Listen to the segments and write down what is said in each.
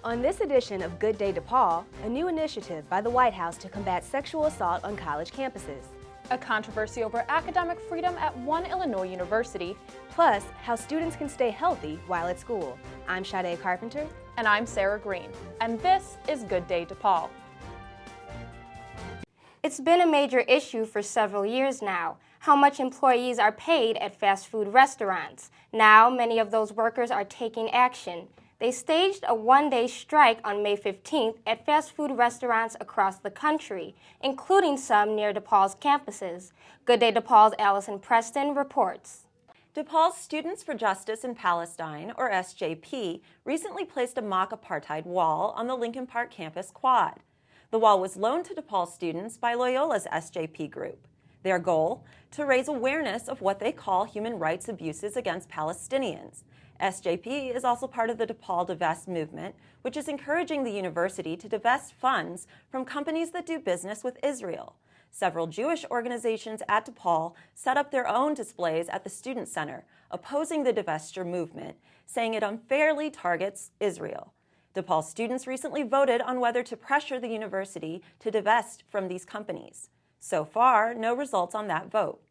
On this edition of Good Day DePaul, a new initiative by the White House to combat sexual assault on college campuses. A controversy over academic freedom at one Illinois university. Plus, how students can stay healthy while at school. I'm Sade Carpenter. And I'm Sarah Green. And this is Good Day DePaul. It's been a major issue for several years now, how much employees are paid at fast food restaurants. Now, many of those workers are taking action. They staged a one-day strike on May 15th at fast food restaurants across the country, including some near DePaul's campuses. Good Day DePaul's Allison Preston reports. DePaul's Students for Justice in Palestine, or SJP, recently placed a mock apartheid wall on the Lincoln Park campus quad. The wall was loaned to DePaul students by Loyola's SJP group. Their goal? To raise awareness of what they call human rights abuses against Palestinians. SJP is also part of the DePaul Divest movement, which is encouraging the university to divest funds from companies that do business with Israel. Several Jewish organizations at DePaul set up their own displays at the Student Center, opposing the divestiture movement, saying it unfairly targets Israel. DePaul students recently voted on whether to pressure the university to divest from these companies. So far, no results on that vote.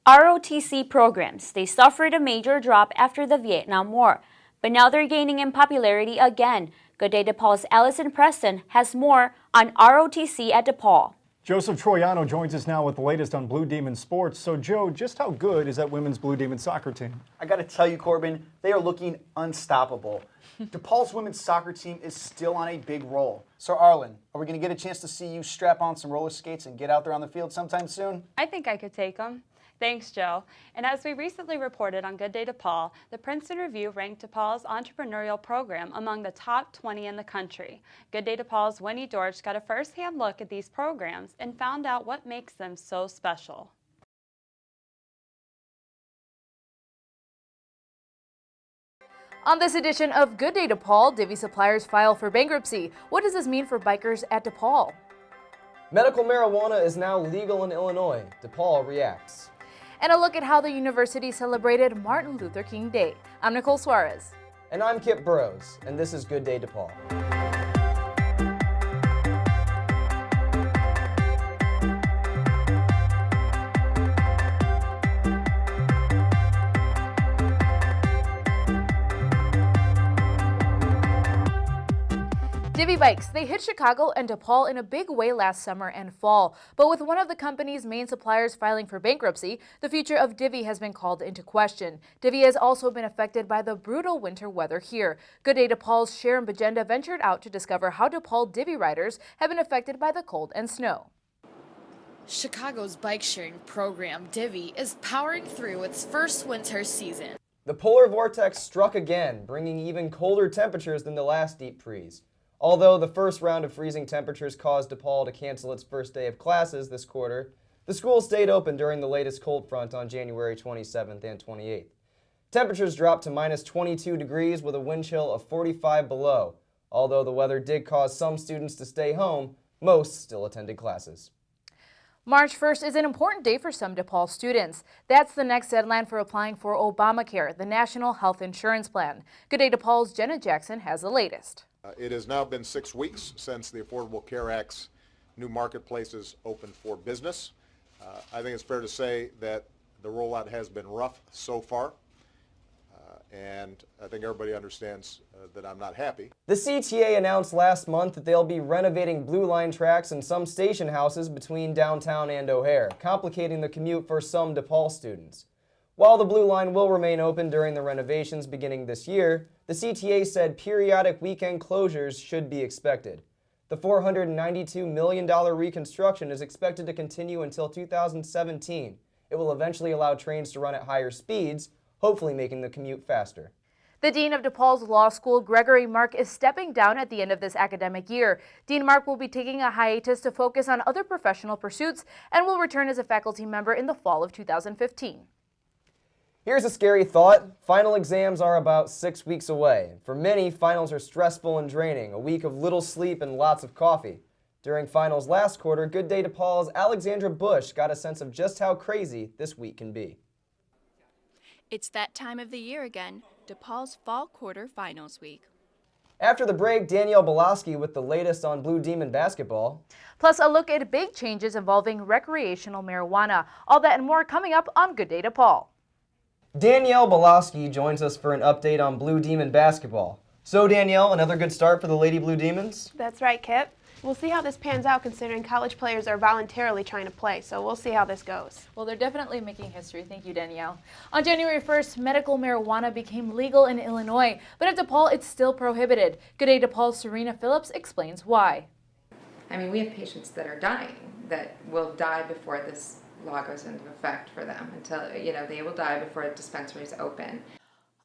ROTC programs, they suffered a major drop after the Vietnam War, but now they're gaining in popularity again. Good Day DePaul's Allison Preston has more on ROTC at DePaul. Joseph Troiano joins us now with the latest on Blue Demon sports. So, Joe, just how good is that women's Blue Demon soccer team? I got to tell you, Corbin, they are looking unstoppable. DePaul's women's soccer team is still on a big roll. So, Arlen, are we going to get a chance to see you strap on some roller skates and get out there on the field sometime soon? I think I could take them. Thanks, Joe. And as we recently reported on Good Day DePaul, the Princeton Review ranked DePaul's entrepreneurial program among the top 20 in the country. Good Day DePaul's Winnie Dorsch got a first-hand look at these programs and found out what makes them so special. On this edition of Good Day DePaul, Divvy suppliers file for bankruptcy. What does this mean for bikers at DePaul? Medical marijuana is now legal in Illinois. DePaul reacts. And a look at how the university celebrated Martin Luther King Day. I'm Nicole Suarez. And I'm Kip Burrows, and this is Good Day DePaul. Divvy bikes, they hit Chicago and DePaul in a big way last summer and fall. But with one of the company's main suppliers filing for bankruptcy, the future of Divvy has been called into question. Divvy has also been affected by the brutal winter weather here. Good Day DePaul's Sharon Bajenda ventured out to discover how DePaul Divvy riders have been affected by the cold and snow. Chicago's bike-sharing program, Divvy, is powering through its first winter season. The polar vortex struck again, bringing even colder temperatures than the last deep freeze. Although the first round of freezing temperatures caused DePaul to cancel its first day of classes this quarter, the school stayed open during the latest cold front on January 27th and 28th. Temperatures dropped to minus 22 degrees with a wind chill of 45 below. Although the weather did cause some students to stay home, most still attended classes. March 1st is an important day for some DePaul students. That's the next deadline for applying for Obamacare, the National Health Insurance Plan. Good Day DePaul's Jenna Jackson has the latest. It has now been 6 weeks since the Affordable Care Act's new marketplaces opened for business. I think it's fair to say that the rollout has been rough so far, and I think everybody understands that I'm not happy. The CTA announced last month that they'll be renovating Blue Line tracks and some station houses between downtown and O'Hare, complicating the commute for some DePaul students. While the Blue Line will remain open during the renovations beginning this year, the CTA said periodic weekend closures should be expected. The $492 million reconstruction is expected to continue until 2017. It will eventually allow trains to run at higher speeds, hopefully making the commute faster. The Dean of DePaul's Law School, Gregory Mark, is stepping down at the end of this academic year. Dean Mark will be taking a hiatus to focus on other professional pursuits and will return as a faculty member in the fall of 2015. Here's a scary thought. Final exams are about 6 weeks away. For many, finals are stressful and draining, a week of little sleep and lots of coffee. During finals last quarter, Good Day DePaul's Alexandra Bush got a sense of just how crazy this week can be. It's that time of the year again, DePaul's fall quarter finals week. After the break, Danielle Boloski with the latest on Blue Demon basketball. Plus, a look at big changes involving recreational marijuana. All that and more coming up on Good Day DePaul. Danielle Boloski joins us for an update on Blue Demon basketball. So Danielle, another good start for the Lady Blue Demons? That's right, Kip. We'll see how this pans out considering college players are voluntarily trying to play, so we'll see how this goes. Well, they're definitely making history. Thank you, Danielle. On January 1st, medical marijuana became legal in Illinois, but at DePaul, it's still prohibited. Good Day DePaul's Serena Phillips explains why. I mean, we have patients that are dying, that will die before this law goes into effect for them, until, they will die before dispensaries open.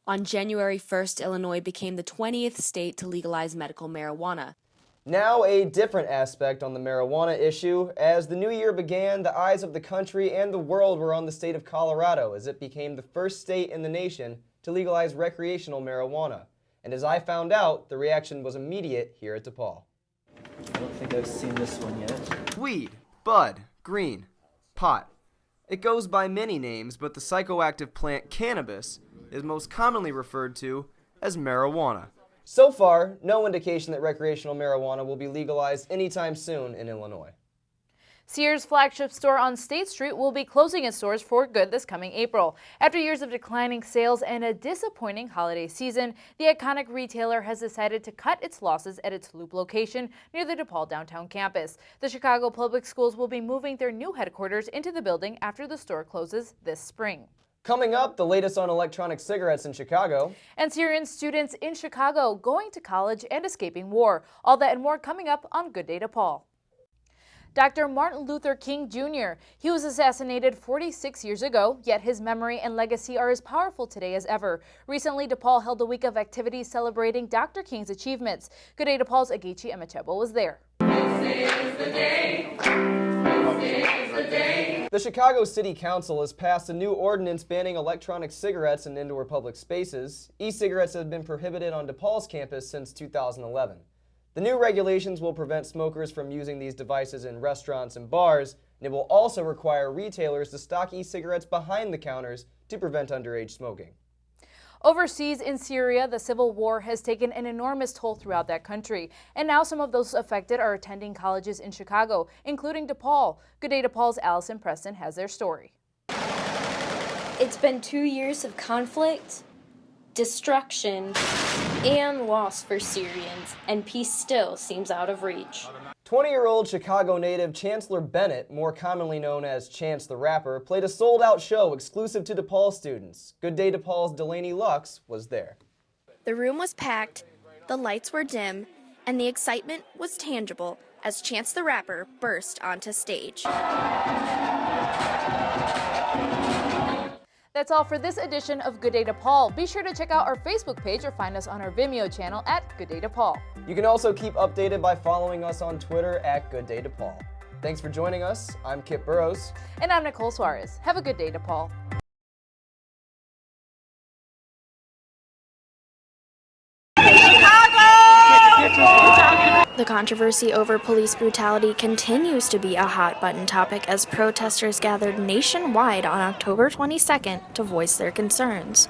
On January 1st, Illinois became the 20th state to legalize medical marijuana. Now a different aspect on the marijuana issue. As the new year began, the eyes of the country and the world were on the state of Colorado as it became the first state in the nation to legalize recreational marijuana. And as I found out, the reaction was immediate here at DePaul. I don't think I've seen this one yet. Weed, bud, green, pot. It goes by many names, but the psychoactive plant cannabis is most commonly referred to as marijuana. So far, no indication that recreational marijuana will be legalized anytime soon in Illinois. Sears' flagship store on State Street will be closing its doors for good this coming April. After years of declining sales and a disappointing holiday season, the iconic retailer has decided to cut its losses at its Loop location near the DePaul downtown campus. The Chicago Public Schools will be moving their new headquarters into the building after the store closes this spring. Coming up, the latest on electronic cigarettes in Chicago. And Syrian students in Chicago going to college and escaping war. All that and more coming up on Good Day DePaul. Dr. Martin Luther King Jr. He was assassinated 46 years ago, yet his memory and legacy are as powerful today as ever. Recently, DePaul held a week of activities celebrating Dr. King's achievements. Good Day DePaul's Agechi Emechebo was there. This is the day. This is the day. The Chicago City Council has passed a new ordinance banning electronic cigarettes in indoor public spaces. E-cigarettes have been prohibited on DePaul's campus since 2011. The new regulations will prevent smokers from using these devices in restaurants and bars, and it will also require retailers to stock e-cigarettes behind the counters to prevent underage smoking. Overseas in Syria, the civil war has taken an enormous toll throughout that country, and now some of those affected are attending colleges in Chicago, including DePaul. Good Day DePaul's Allison Preston has their story. It's been 2 years of conflict, destruction, and loss for Syrians, and peace still seems out of reach. 20-year-old Chicago native Chancellor Bennett, more commonly known as Chance the Rapper, played a sold-out show exclusive to DePaul students. Good Day DePaul's Delaney Lux was there. The room was packed, the lights were dim, and the excitement was tangible as Chance the Rapper burst onto stage. That's all for this edition of Good Day DePaul. Be sure to check out our Facebook page or find us on our Vimeo channel at Good Day DePaul. You can also keep updated by following us on Twitter at Good Day DePaul. Thanks for joining us. I'm Kip Burrows. And I'm Nicole Suarez. Have a good day, DePaul. The controversy over police brutality continues to be a hot-button topic as protesters gathered nationwide on October 22nd to voice their concerns.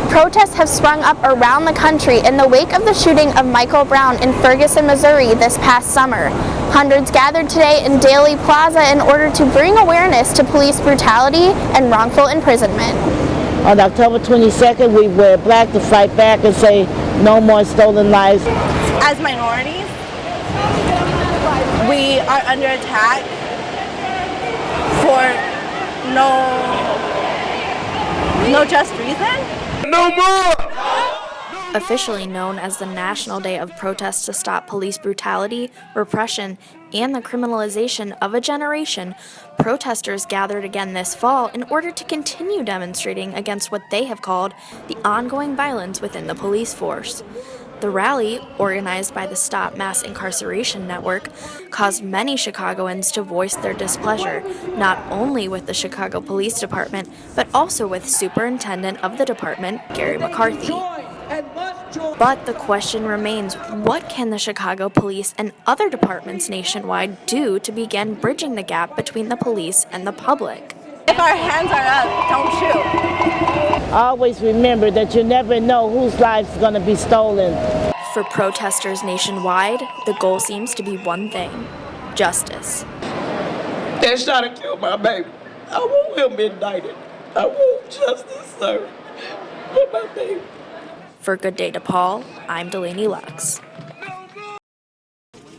Protests have sprung up around the country in the wake of the shooting of Michael Brown in Ferguson, Missouri this past summer. Hundreds gathered today in Daley Plaza in order to bring awareness to police brutality and wrongful imprisonment. On October 22nd, we wear black to fight back and say no more stolen lives. As minorities, we are under attack for no just reason. No more! Officially known as the National Day of Protest to Stop Police Brutality, Repression, and the Criminalization of a Generation, protesters gathered again this fall in order to continue demonstrating against what they have called the ongoing violence within the police force. The rally, organized by the Stop Mass Incarceration Network, caused many Chicagoans to voice their displeasure, not only with the Chicago Police Department, but also with Superintendent of the department, Gary McCarthy. But the question remains, what can the Chicago Police and other departments nationwide do to begin bridging the gap between the police and the public? If our hands are up, don't shoot. Always remember that you never know whose life is going to be stolen. For protesters nationwide, the goal seems to be one thing: justice. They shot and killed my baby. I want him indicted. I want justice served for my baby. For Good Day DePaul, I'm Delaney Lux.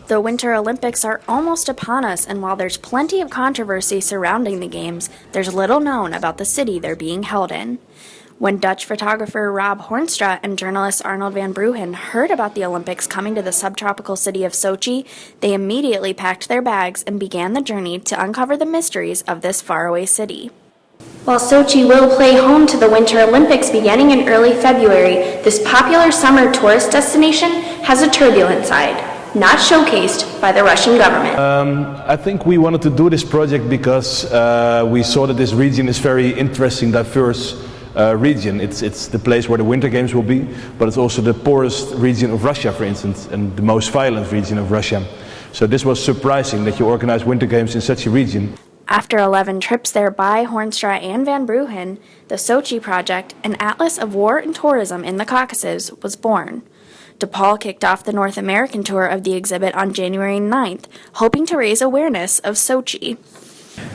The Winter Olympics are almost upon us, and while there's plenty of controversy surrounding the Games, there's little known about the city they're being held in. When Dutch photographer Rob Hornstra and journalist Arnold van Bruggen heard about the Olympics coming to the subtropical city of Sochi, they immediately packed their bags and began the journey to uncover the mysteries of this faraway city. While Sochi will play home to the Winter Olympics beginning in early February, this popular summer tourist destination has a turbulent side, not showcased by the Russian government. I think we wanted to do this project because we saw that this region is very interesting, diverse region. It's the place where the Winter Games will be, but it's also the poorest region of Russia, for instance, and the most violent region of Russia. So this was surprising that you organize Winter Games in such a region. After 11 trips there by Hornstra and Van Bruggen, the Sochi Project, an atlas of war and tourism in the Caucasus, was born. DePaul kicked off the North American tour of the exhibit on January 9th, hoping to raise awareness of Sochi.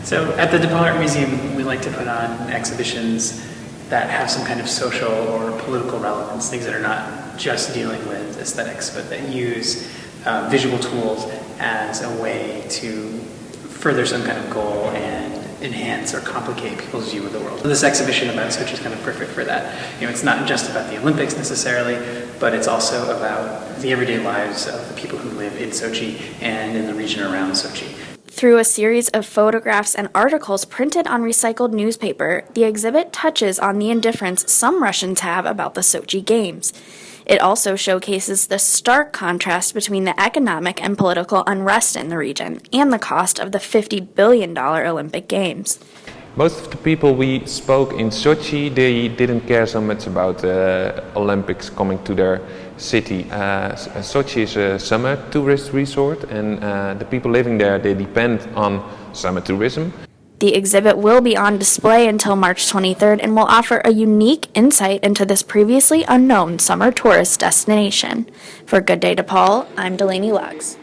So at the DePaul Art Museum, we like to put on exhibitions that have some kind of social or political relevance, things that are not just dealing with aesthetics, but that use visual tools as a way to further some kind of goal and enhance or complicate people's view of the world. This exhibition about Sochi is kind of perfect for that. It's not just about the Olympics necessarily, but it's also about the everyday lives of the people who live in Sochi and in the region around Sochi. Through a series of photographs and articles printed on recycled newspaper, the exhibit touches on the indifference some Russians have about the Sochi Games. It also showcases the stark contrast between the economic and political unrest in the region and the cost of the $50 billion Olympic Games. Most of the people we spoke in Sochi, they didn't care so much about the Olympics coming to their city. Sochi is a summer tourist resort, and the people living there, they depend on summer tourism. The exhibit will be on display until March 23rd and will offer a unique insight into this previously unknown summer tourist destination. For Good Day DePaul, I'm Delaney Lux.